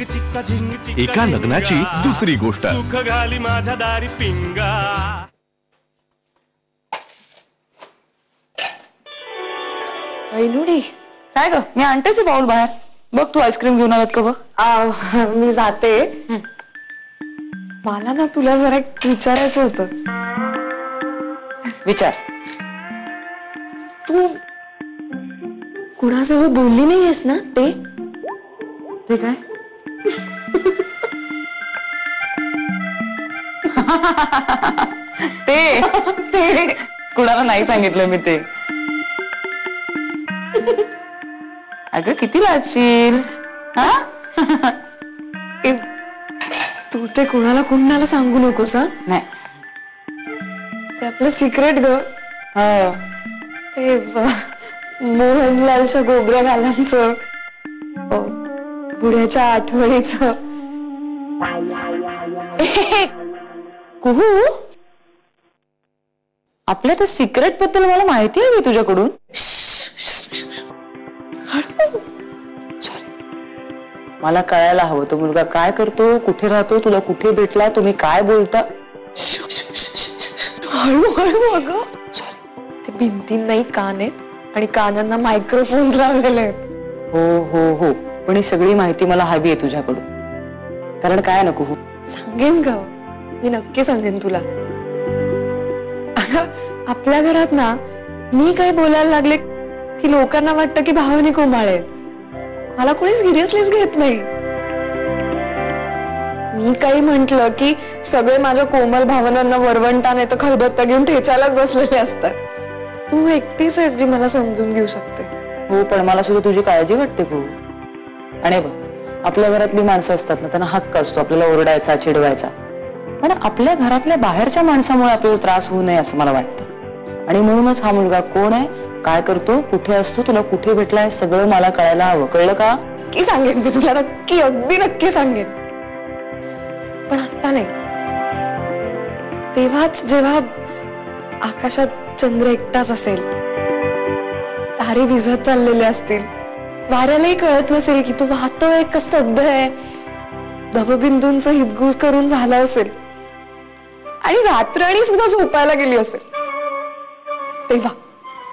एका लग्नाची दुसरी गोष्ट. सुख घाली माझ्या दारी पिंगा. ऐनुडी काय ग, मी आणतेच पाऊल बाहेर. बघ तू आईस्क्रीम घेऊन आलात का बघ. मी जाते. मला ना तुला जरा एक विचारायचं होतं. विचार. तू कुणाजवळ बोलली नाहीयेस ना ते? ते काय? ते कुणाला नाही सांगितलं मी ते. अगं किती लाजशील. तू ते कुणाला सांगू नकोस. नाही, ते आपलं सिक्रेट ग. हो. ते मोहनलालच्या गोबऱ्या घालांचं, बुड्याच्या आठवणीचं. कुहू, आपल्या त्या सिक्रेट बद्दल मला माहिती हवी तुझ्याकडून. मला कळायला हवं तो मुलगा काय करतो, कुठे राहतो, तुला कुठे भेटला, तुम्ही काय बोलता. हळूहळू अगं. ते भिंतींना नाही कान आहेत आणि कानांना मायक्रोफोन्स लावलेले आहेत. हो हो हो, पण ही सगळी माहिती मला हवी आहे तुझ्याकडून. कारण काय नको हो. सांगेन ग, मी नक्की सांगेन तुला. आपल्या घरात ना मी काही बोलायला लागले की लोकांना वाटतं की भावनिक कोमाळे. मला कोणी सिरियसलीच घेत नाही. मी काही म्हंटल की सगळे माझ्या कोमल भावनांना वरवंटाने तर खलबत्ता घेऊन ठेचायलाच बसलेले असतात. तू एकटीच आहेस जी मला समजून घेऊ शकते. हो, पण मला सुद्धा तुझी काळजी वाटते खूप. आणि बघ, आपल्या घरातली माणसं असतात ना, त्यांना हक्क असतो आपल्याला ओरडायचा, चिडवायचा. पण आपल्या घरातल्या बाहेरच्या माणसामुळे आपल्याला त्रास होऊ नये असं मला वाटतं. आणि म्हणूनच हा मुलगा कोण आहे, काय करतो, कुठे असतो, तुला कुठे भेटलाय, सगळं मला कळायला हवं. कळलं का? नक्की सांगेन मी तुला, नक्की, अगदी नक्की सांगेन. पण आता नाही. तेव्हाच जेव्हा आकाशात चंद्र एकटाच असेल, तारे विझत चाललेले असतील, वाऱ्यालाही कळत नसेल की तो वाहतोय का स्तब्ध आहे, धबबिंदूंचा हितगुज करून झाला असेल आणि रात्रणी सुद्धा झोपायला गेली असेल,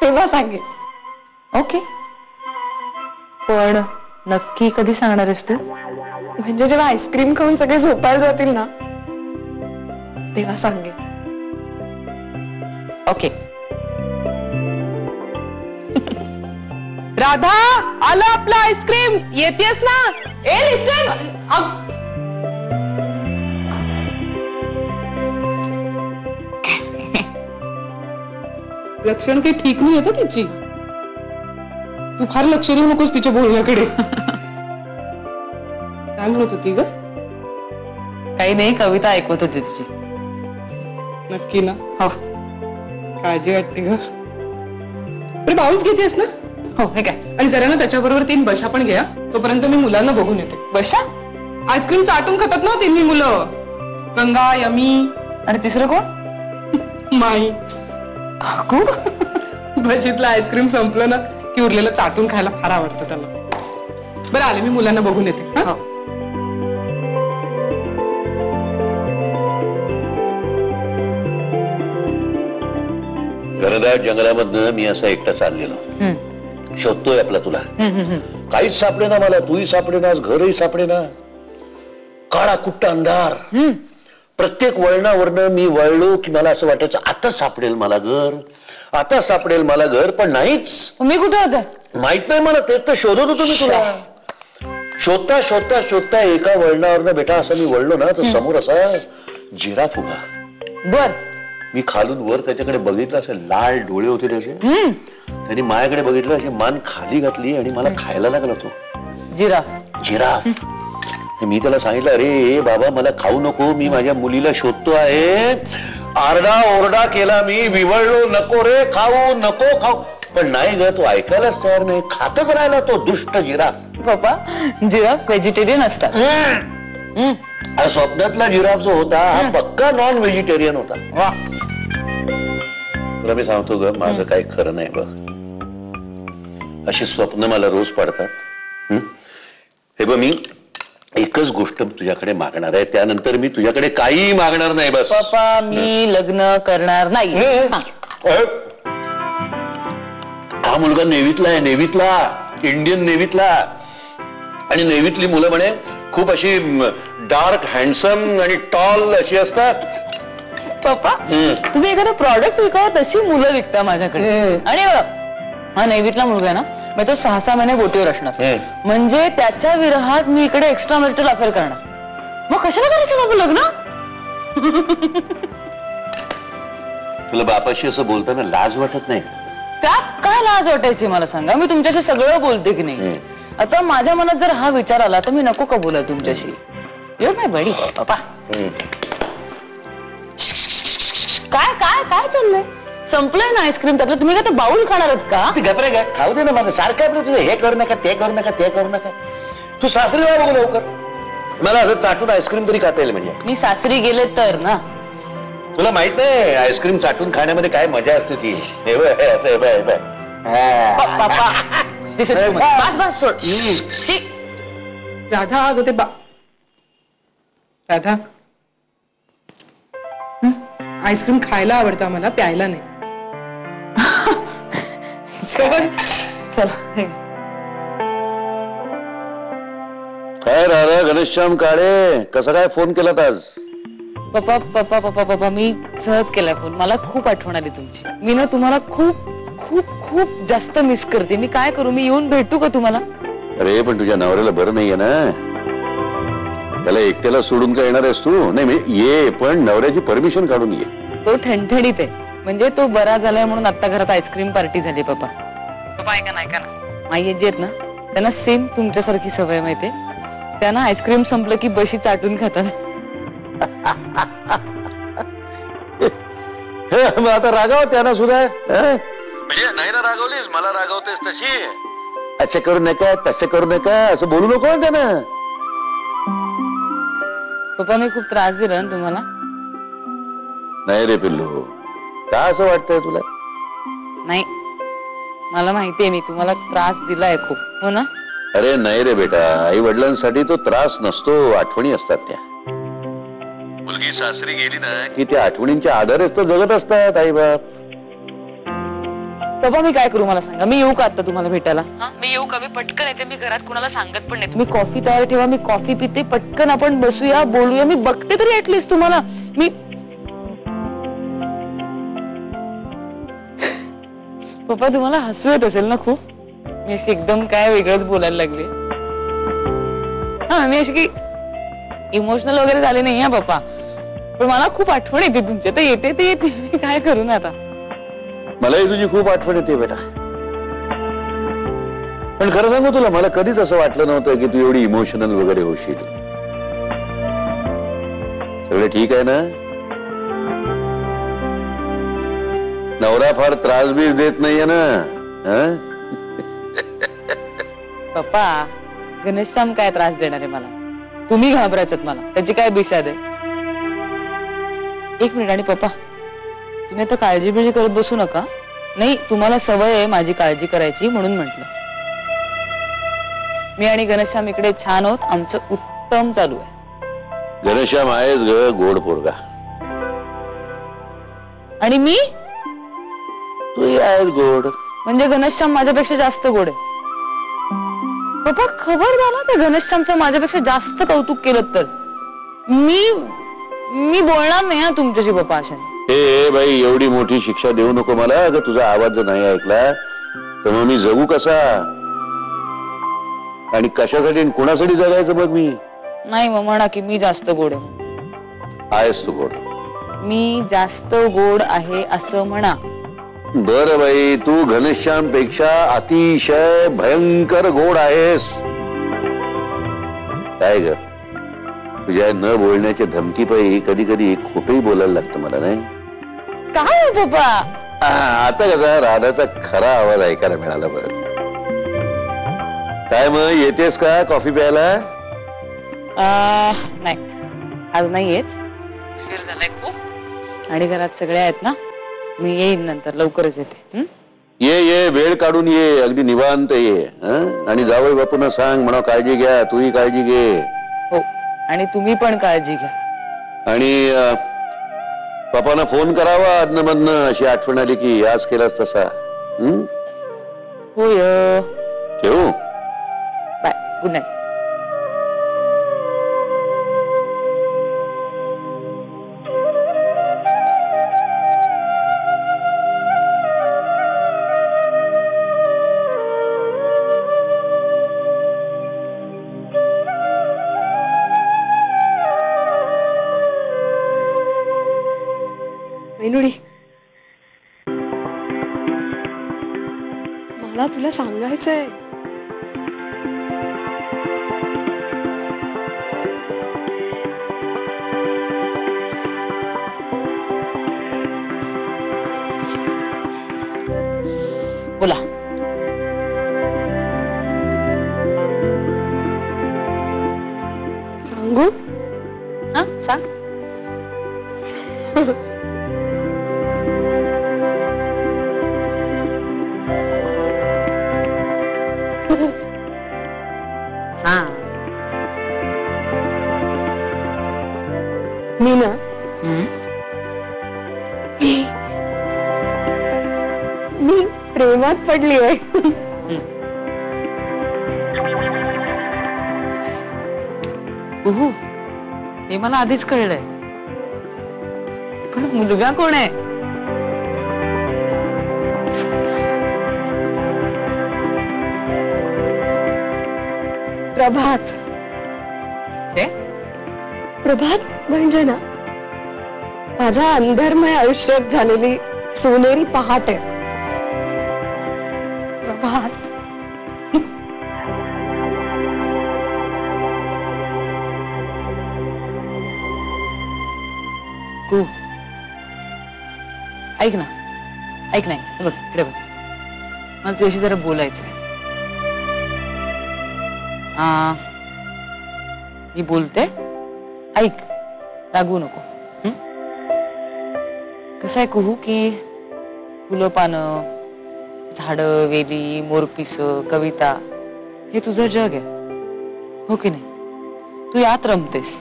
तेव्हा सांगेन. ओके, पण नक्की कधी सांगणार आहेस तू? म्हणजे जेव्हा आईस्क्रीम खाऊन सगळे झोपायला जातील ना, तेव्हा सांगेन. ओके. राधा, आलं आपलं आईस्क्रीम. येतेस ना? ए लिसन, लक्षण काही ठीक नाही येतं तिची. तू फार लक्ष देऊ नकोस तिच्या बोलण्याकडे. काय म्हणत होती ग? काही नाही, कविता ऐकवत होती तिची. नक्की ना? हो. काळजी वाटते ग. अरे बाउन्स घेतेस ना? हो. हे काय, आणि जरा ना त्याच्याबरोबर 3 बशा पण घ्या. तोपर्यंत मी मुलांना बघून येते. बशा? आईस्क्रीम चाटून खातात ना 3 मुलं. गंगा, यमी आणि तिसरं कोण? माई. काकू. बशीतलं आईस्क्रीम संपलं ना की उरलेलं चाटून खायला फार आवडतं त्याला. बरं, आले, मी मुलांना बघून येते. घनदाट जंगलामधनं मी असा एकटा चाललेलो, शोधतोय आपला तुला. काहीच सापडे ना मला, तूही सापडे ना, घरही सापडे ना. काळा कुट्टा अंधार. प्रत्येक वळणावरनं मी वळलो की मला असं वाटायचं आता सापडेल मला घर, आता सापडेल मला घर, पण नाहीच. मी कुठे होते माहित नाही मला. तेच तर शोधत होतो मी तुला. शोधता शोधता शोधता एका वळणावरनं बेटा असं मी वळलो ना, तर समोर असा जिराफ उभा. बर. मी खालून वर त्याच्याकडे बघितलं, असे लाल डोळे होते त्याचे. त्यांनी माझ्याकडे बघितलं, अशी मान खाली घातली आणि मला खायला लागला तो जिराफ. मी त्याला सांगितलं, अरे बाबा मला खाऊ नको, मी माझ्या मुलीला शोधतो आहे. आरडा ओरडा केला मी, विवळलो, नको रे खाऊ, नको खाऊ. पण नाही ग, तो ऐकायलाच तयार नाही, खातच राहिला तो दुष्ट जिराफ. बाबा, जिराफ व्हेजिटेरियन असतात. स्वप्नातला जिराफ जो होता हा पक्का नॉन व्हेजिटेरियन होता. वा. तुला मी सांगतो ग, माझं काही खरं नाही बघ. अशी स्वप्न मला रोज पडतात. हे बघ, मी एकच एकच गोष्ट तुझ्याकडे मागणार आहे, त्यानंतर मी तुझ्याकडे काही मागणार नाही. बस पप्पा, मी लग्न करणार नाही. हा मुलगा नेव्हीतला आहे, नेव्हीतला, इंडियन नेव्हीतला. आणि नेव्हीतली मुलं म्हणे खूप अशी डार्क, हँडसम आणि टॉल अशी असतात. पप्पा, तुम्ही एखादं प्रॉडक्ट विकावं तशी मुलं विकता माझ्याकडे. आणि हा नेव्हीतला मुलगा आहे ना, मी तो 6 महिने बोटीवर असणार, म्हणजे त्याच्या विरहात मी इकडे एक्स्ट्रा मॅरिटल अफेअर करणार. मग कशाला करायचं बाबा लग्न? तुला बापाशी असं बोलताना लाज वाटत नाही? त्यात काय लाज वाटायची मला सांगा? मी तुमच्याशी सगळं बोलते की नाही. आता माझ्या मनात जर हा विचार आला तर मी नको का बोला तुमच्याशी? युअर माय बडी. पप्पा, काय काय काय चाललंय? संपलंय ना आईस्क्रीम? त्यातलं तुम्ही काय बाउल खाणार आहात का? ती घबरे काय खाऊ दे ना माझं. सारखं आपलं तुझं हे करू नका, ते करू नका, ते करू नका. तू सासरी जा बघू लवकर. मला असं चाटून आईस्क्रीम तरी खाता येईल. म्हणजे मी सासरी गेले तर ना. तुला माहित नाही आईस्क्रीम चाटून खाण्यामध्ये काय मजा असते ती. दिस इज बस बस सोड. शी राधा, अगं ते राधा, आईस्क्रीम खायला आवडतं आम्हाला, प्यायला नाही. चला. काय राहिलं घनश्याम काळे, कसा काय फोन केलात आज? पप्पा पप्पा पप्पा पप्पा, मी सहज केलाय फोन. मला खूप आठवण आली तुमची. मी ना तुम्हाला खूप खूप खूप जास्त मिस करते. मी काय करू? मी येऊन भेटू का तुम्हाला? अरे पण तुझ्या नवऱ्याला बरं नाहीये ना, त्याला एकट्याला सोडून काय येणार आहेस तू? नाही ये, पण नवऱ्याची परमिशन काढून ये. तो ठणठणीत आहे, म्हणजे तो बरा झालाय म्हणून आता घरात आईस्क्रीम पार्टी झाली. पप्पा पप्पा ऐका ना, ऐका ना. आई जी आहेत ना, त्यांना सेम तुमच्यासारखी सवय माहितीये. त्यांना आईस्क्रीम संपलं की बशी चाटून खातात. मग आता रागाव त्यांना सुद्धा. म्हणजे नाही ना रागवलीस, मला रागवतेस तशी. असं करू नका, तसं करू नका, असं बोलू नको ना त्यांना. पप्पा, मी खूप त्रास दिला ना तुम्हाला? नाही रे पिल्लू, का असं वाटतंय तुला? नाही, मला माहितीये मी तुम्हाला त्रास दिलाय खूप, हो ना? अरे नाही रे बेटा, आई वडिलांसाठी तो त्रास नसतो, आठवणी असतात त्या. मुलगी सासरी गेली ना की त्या आठवणींच्या आधारेच तर जगत असतात आई बाप. बाबा, मी काय करू मला सांगा? मी येऊ का आता तुम्हाला भेटायला? मी येऊ का? मी पटकन येते. मी घरात कुणाला सांगत पण नाही. तुम्ही कॉफी तयार ठेवा, मी कॉफी पिते. पटकन आपण बसूया, बोलूया. मी बघते तरी ऍटलीस्ट तुम्हाला. मी पप्पा, तुम्हाला हसू येत असेल ना खूप? मी अशी एकदम काय वेगळंच बोलायला लागले. मी अशी की इमोशनल वगैरे झाले नाही हा पप्पा, पण मला खूप आठवण येते तुमच्या. तर येते ते येते, मी काय करू ना आता? मलाही तुझी खूप आठवण येते बेटा. पण खरं सांगू तुला, मला कधीच असं वाटलं नव्हतं की तू एवढी इमोशनल वगैरे होशील. सगळं ठीक आहे ना? नवरा फार त्रास बीस देत नाहीये ना? पप्पा, घनश्याम काय त्रास देणार आहे मला? तुम्ही घाबरायचं मला, त्याची काय बिशाद आहे? एक मिनिट. आणि पप्पा, तुम्ही आता काळजी बिळजी करत बसू नका. नाही, तुम्हाला सवय आहे माझी काळजी करायची, म्हणून म्हटलं. मी आणि घनश्याम इकडे छान आहोत, आमचं उत्तम चालू आहे. घनश्याम आहेस ग गोड पोरगा. आणि मी? तू आहेस गोड. म्हणजे घनश्याम माझ्यापेक्षा जास्त गोड आहे? पप्पा, खबरदार ना, त्या घनश्यामचं माझ्यापेक्षा जास्त कौतुक केलं तर मी बोलणार नाही हा तुमच्याशी पप्पा अशाने. हे बाई, एवढी मोठी शिक्षा देऊ नको मला. अगं तुझा आवाज जर नाही ऐकला तर मग मी जगू कसा? आणि कशासाठी आणि कुणासाठी जगायचं बघ मी? नाही, मग म्हणा की मी जास्त गोड आहे. आहेस तू गोड. मी जास्त गोड आहे असं म्हणा. बर बाई, तू घनश्याम पेक्षा अतिशय भयंकर गोड आहेस. काय ग, तुझ्या न बोलण्याच्या धमकीपायी कधी कधी खोटंही बोलायला लागतं मला, नाही? काय पप्पा? आता कसा राधाचा खरा आवाज ऐकायला मिळाला बघ. काय मग, येतेस का कॉफी प्यायला? नाही, आज नाही येत. उशीर झालाय खूप आणि घरात सगळे आहेत ना. मी येईन नंतर, लवकरच येते. ये वेळ काढून ये, अगदी निवांत ये. आणि जावई बापूंना सांग म्हणा काळजी घ्या, तूही काळजी घे. हो. आणि तुम्ही पण काळजी घ्या. आणि पप्पांना फोन करावा अधनमधनं, अशी आठवण आली की आज केलास तसा. होय. ठेवू? Bye, good night. वैनुडी, मला तुला सांगायचंय. बोला. सांगू? हा सांग. मी ना मी प्रेमात पडली आहे. हे मला आधीच कळलंय, पण मुलगा कोण आहे? प्रभात. प्रभात म्हणजे ना माझ्या अंधर्मय आयुष्यात झालेली सोनेरी पहाट आहे. प्रभात. तू ऐक ना, ऐक नाही, बघ इकडे बघ, मला तुझ्याशी जरा बोलायचंय. मी बोलते, ऐक, रागवू नको. कसं आहे कुहू की फुलं पानं, झाडं, वेली, मोरपिस, कविता हे तुझं जग आहे, हो की नाही? तू यात रमतेस,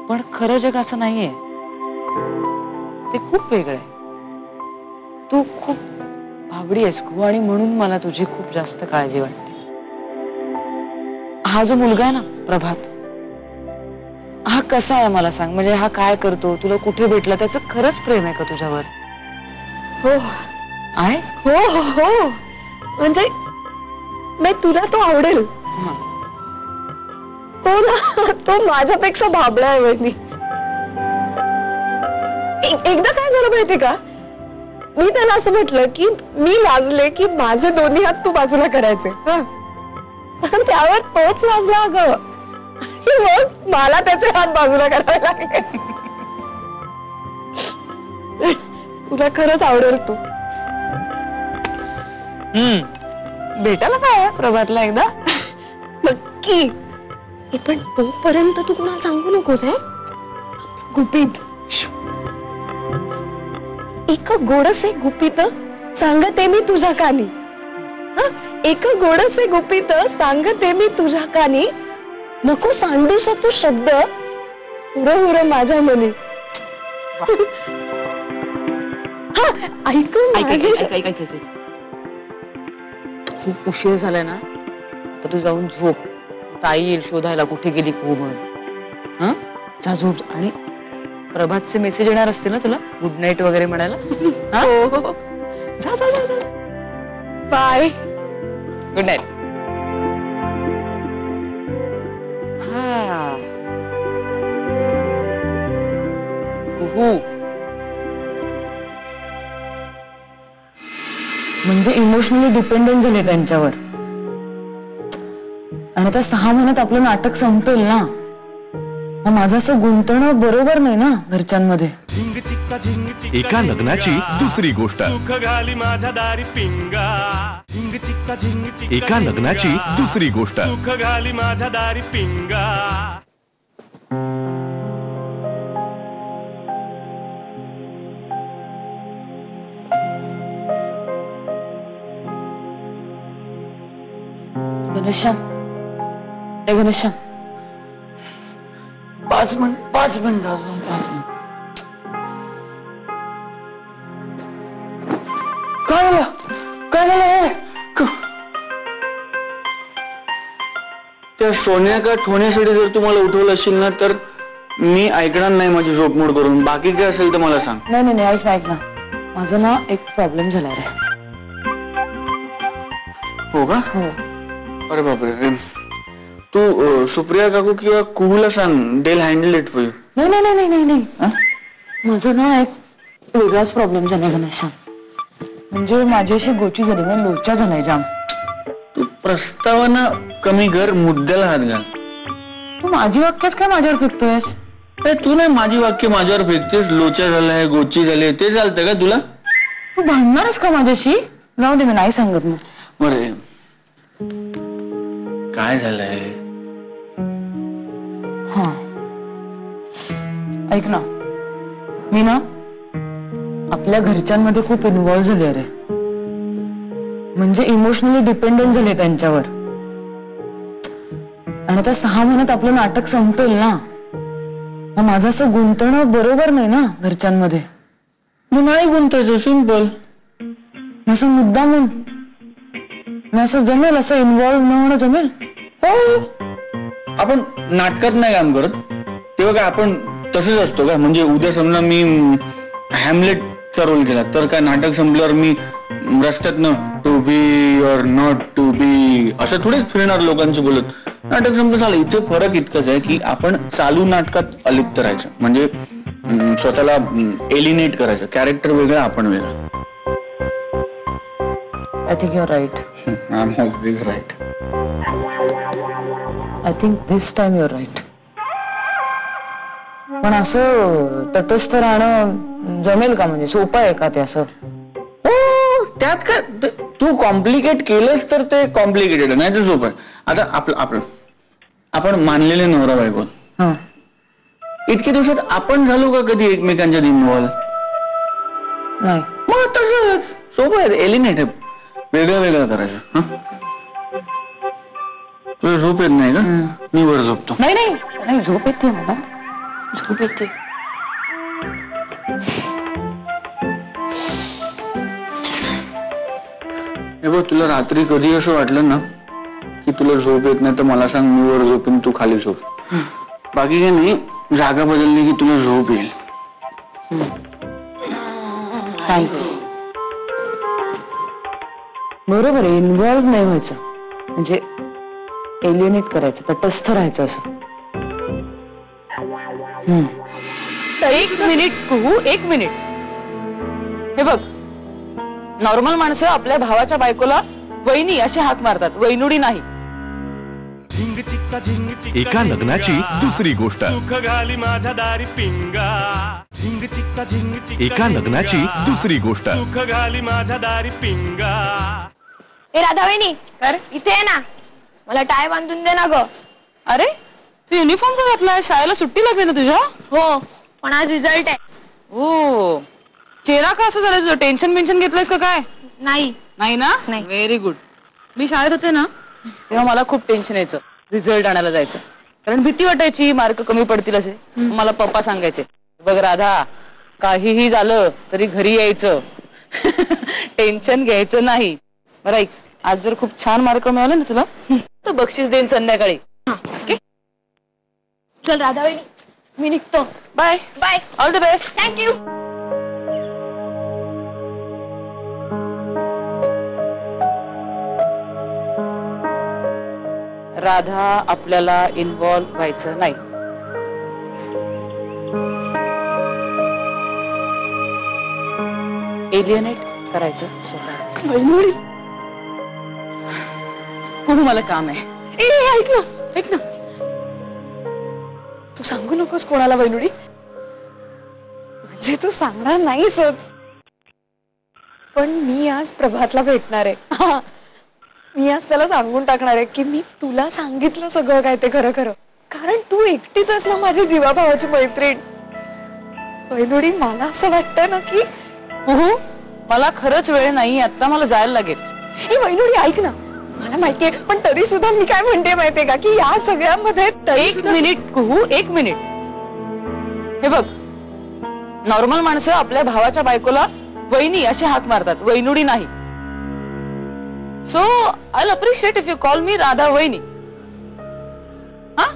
पण खरं जग असं नाहीये. ते खूप वेगळं आहे. तू खूप भाबडी आहेस कुहू, आणि म्हणून मला तुझी खूप जास्त काळजी वाटते. हा जो मुलगा आहे ना प्रभात, हा कसा आहे मला सांग? म्हणजे हा काय करतो, तुला कुठे भेटला, त्याचं खरंच प्रेम आहे का तुझ्यावर? हो आहे. हो हो हो, म्हणजे तुला तो आवडेल. तो ना, तो माझ्यापेक्षा भाबडा आहे. वहिनी, एकदा काय झालं माहिती का, मी त्याला असं म्हटलं की मी लाजले की माझे दोन्ही हात तू बाजूला करायचे. त्यावर तोच लाजला अगं, आणि मग मला त्याचे हात बाजूला करावे लागले. तुला खरंच आवडेल तू. भेटायला काय प्रभातला एकदा नक्की. पण तोपर्यंत तू कुणाला सांगू नकोस. गुपित. एक गोडसे गुपित सांगते मी तुझ्या कानी. एक गोडसे गुपित सांगते मी तुझ्या कानी, नको सांडूस तू शब्द हुर हुर माझ्या मनी. ऐक, खूप उशीर झालाय ना, तर तू जाऊन झोप. ताई येईल शोधायला कुठे गेली खूप म्हणून. जा झोप. आणि प्रभातचे मेसेज येणार असतील ना तुला गुड नाईट वगैरे म्हणायला. जा जा जा. बाय. Good night. म्हणजे इमोशनली डिपेंडेंट झाले त्यांच्यावर, आणि आता 6 महिन्यात आपलं नाटक संपेल ना. माझं असं गुंतवणं बरोबर नाही ना घरच्यांमध्ये. एका लग्नाची दुसरी गोष्ट. सुख घाली माझ्या दारी पिंगा. झिंग चिक्का झिंग चिक्का. एका लग्नाची दुसरी गोष्ट. सुख घाली माझ्या दारी पिंगा. घनश्याम, घनश्याम, 5 मिनिट अजून 5 मिनिट. काय झालं त्या सोन्या का ठोण्यासाठी जर तुम्हाला उठवलं असेल ना तर मी ऐकणार नाही माझी झोप मोड करून. बाकी काय असेल तर मला सांग. नाही ऐक ना माझा ना एक प्रॉब्लेम झाला रे. हो का? हो. अरे बापरे. तू सुप्रिया काकू किंवा कुहूला सांग. They'll handle it for you. नाही माझा ना एक वेगळाच प्रॉब्लेम झालाय गणेश. म्हणजे माझ्याशी गोची झाली म्हणजे लोचा झालाय जाम. तू प्रस्तावना कमी कर मुद्द्याला हात घाल. तू माझी वाक्यच काय माझ्यावर फेकतोयस? तू नाही माझी वाक्य माझ्यावर फेकतेस. लोचा झालाय गोची झाली ते चालतंय का तुला? तू भांडणारच का माझ्याशी? जाऊ दे मी नाही सांगत मग. बरे काय झालंय? हा ऐक ना मी ना आपल्या घरच्यांमध्ये खूप इन्व्हॉल्व झाले रे. म्हणजे इमोशनली डिपेंडंट झाले त्यांच्यावर. आणि आता 6 महिन्यात आपलं नाटक संपेल ना. माझं असं गुंतवणं बरोबर नाही ना घरच्यांमध्ये. मग नाही गुंतायचं. सिंपल. असं मुद्दा म्हणून असं जमेल असं इन्व्हॉल्व न होणं जमेल? हो. आपण नाटकात नाही काम करत तेव्हा काय आपण तसंच असतो का? म्हणजे उद्या समजा मी हॅमलेटचा रोल केला तर काय नाटक संपल्यावर मी रस्त्यातनं टू बी और नॉट टू बी असं थोडेच फिरणार लोकांशी बोलत. नाटक संपलं झालं. इथे फरक इतकंच आहे की आपण चालू नाटकात अलिप्त राहायचं. म्हणजे स्वतःला एलिनेट करायचं. कॅरेक्टर वेगळं आपण वेगळं. I think you're right. I am always right. I think this time you're right. पण असं तटस्थ राहणं जमेल का? म्हणजे सोपं आहे का ते असं? हो. त्यात काय तू कॉम्प्लिकेट केलंस तर ते कॉम्प्लिकेटेड नाही तर सोपं आहे. आता आपण मानलेले नवरा बायको. इतके दिवसात आपण झालो का कधी एकमेकांच्या इन्व्हॉल्व? नाही. मग तसंच सोपं आहे. एलिनेट आहे. वेगळं करायचं. तुला झोप येत नाही का? मी वर झोपतो. नाही झोप येते मला. झोप येते. हे बघ तुला रात्री कधी असं वाटलं ना की तुला झोप येत नाही तर मला सांग. मी वर झोपून तू खाली झोप. बाकी काय नाही. जागा बदलली की तुला झोप येईल. थँक्स. बरोबर आहे. इन्व्हॉल्व नाही व्हायचं. म्हणजे एलिनेट करायचं. तटस्थ राहायचं असं. एक मिनिट कुहू. एक मिनिट. हे बघ नॉर्मल माणसं आपल्या भावाच्या बायकोला वहिनी अशी हाक मारतात. वैनुडी नाही. झिंग चिक्का झिंग चिक्का एका लग्नाची दुसरी गोष्ट. सुख घाली माझ्या दारी पिंगा. झिंग चिक्का झिंग चिक्का एका लग्नाची दुसरी गोष्ट. सुख घाली माझ्या दारी पिंगा. ए राधा वहिनी इथे आहे ना. मला टाय बांधून दे ना ग. अरे तू युनिफॉर्म का घातलाय? शाळेला सुट्टी लागली ना तुझ्या? हो पण आज रिझल्ट आहे. हो. चेहरा का असं झालं तुझं? टेन्शन घेतलंयस का काय? नाही ना. Very good. मी शाळेत होते ना तेव्हा मला खूप टेन्शन यायचं रिझल्ट आणायला जायचं. कारण भीती वाटायची मार्क कमी पडतील असे. मला पप्पा सांगायचे बघ राधा काहीही झालं तरी घरी यायचं. टेन्शन घ्यायचं नाही. बरं ऐक आज जर खूप छान मार्क मिळाले ना तुला तर बक्षीस देईन संध्याकाळी. चल राधा वहिनी मी निघतो. Bye. Bye. All the best. Thank you. Radha आपल्याला इन्व्हॉल्व व्हायचं नाही. एलियनेट करायचं स्वतः. कोण मला काम आहे. ऐक ना तू सांगू नकोस कोणाला वैनुडी. म्हणजे तू सांगणार नाहीसच. पण मी आज प्रभातला भेटणार आहे. मी आज त्याला सांगून टाकणार आहे की मी तुला सांगितलं सगळं काय ते खरं खरं. कारण तू एकटीच आहेस ना माझी जीवाभावाची मैत्रीण. वैनुडी मला असं वाटतं ना की मला खरंच वेळ नाही. आता मला जायला लागेल. ही वैनुडी ऐक ना. मला माहितीये पण तरी सुद्धा मी काय म्हणते माहितीये का की या सगळ्यामध्ये एक मिनिट कुहू. एक मिनिट. हे बघ, नॉर्मल माणसं आपल्या भावाच्या बायकोला वहिनी अशी हाक मारतात, वैनुडी नाही. So I appreciate if you call मी राधा वहिनी. हा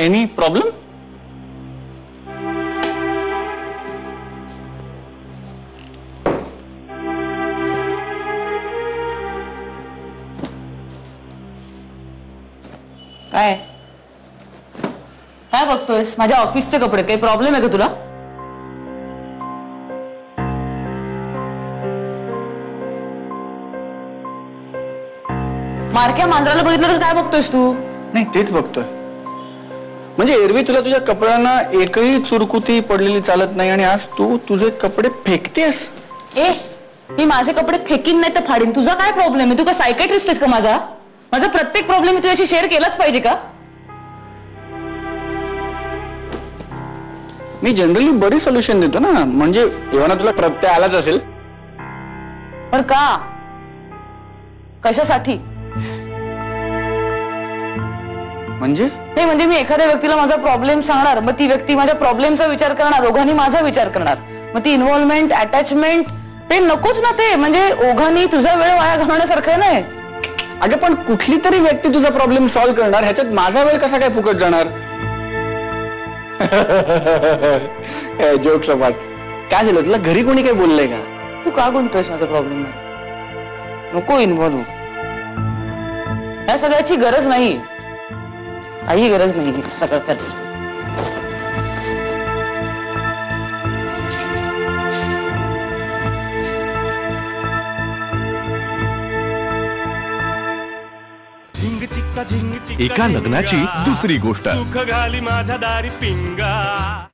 एनी प्रॉब्लेम? काय काय बघतोयस? माझ्या ऑफिसचे कपडे, काही प्रॉब्लेम आहे का तुला? मारक्या मांजराला बघितलं तर काय बघतोयस तू? नाही, तेच बघतोय. म्हणजे एरवी तुला तुझ्या कपड्यांना एकही चुरकुती पडलेली चालत नाही आणि आज तू तुझे कपडे फेकतेस. ए, मी माझे कपडे फेकीन नाही तर फाडीन. तुझा काय प्रॉब्लेम आहे? तू का सायकेट्रिस्ट आहेस का? माझा प्रत्येक प्रॉब्लेम मी तुझ्याशी शेअर केलाच पाहिजे का? मी जनरली बरी सोल्युशन देतो ना, म्हणजे एव्हा तुला प्रत्यय आलाच असेल. पण का? कशासाठी? म्हणजे नाही, म्हणजे मी एखाद्या व्यक्तीला माझा प्रॉब्लेम सांगणार, मग ती व्यक्ती माझ्या प्रॉब्लेमचा विचार करणार, ओघांनी माझा विचार करणार. मग ती इन्व्हॉल्वमेंट, अटॅचमेंट ते नकोच ना. ते म्हणजे ओघांनी तुझा वेळ वाया घालवण्यासारखं नाही. अगं पण कुठली तरी व्यक्ती तुझा प्रॉब्लेम सॉल्व्ह करणार, ह्याच्यात माझा वेळ कसा काय फुकट जाणार? जोक सपाट. काय झालं, तुला घरी कोणी काय बोललंय का? तू का गुंततोयस माझ्या प्रॉब्लेम मध्ये? नको इन्व्हॉल्व. या सगळ्याची गरज नाही, काही गरज नाही सगळं करायची. झिंग चिक्का झिंग चिक्का एका लग्नाची दुसरी गोष्ट. सुख घाली माझ्या दारी पिंगा.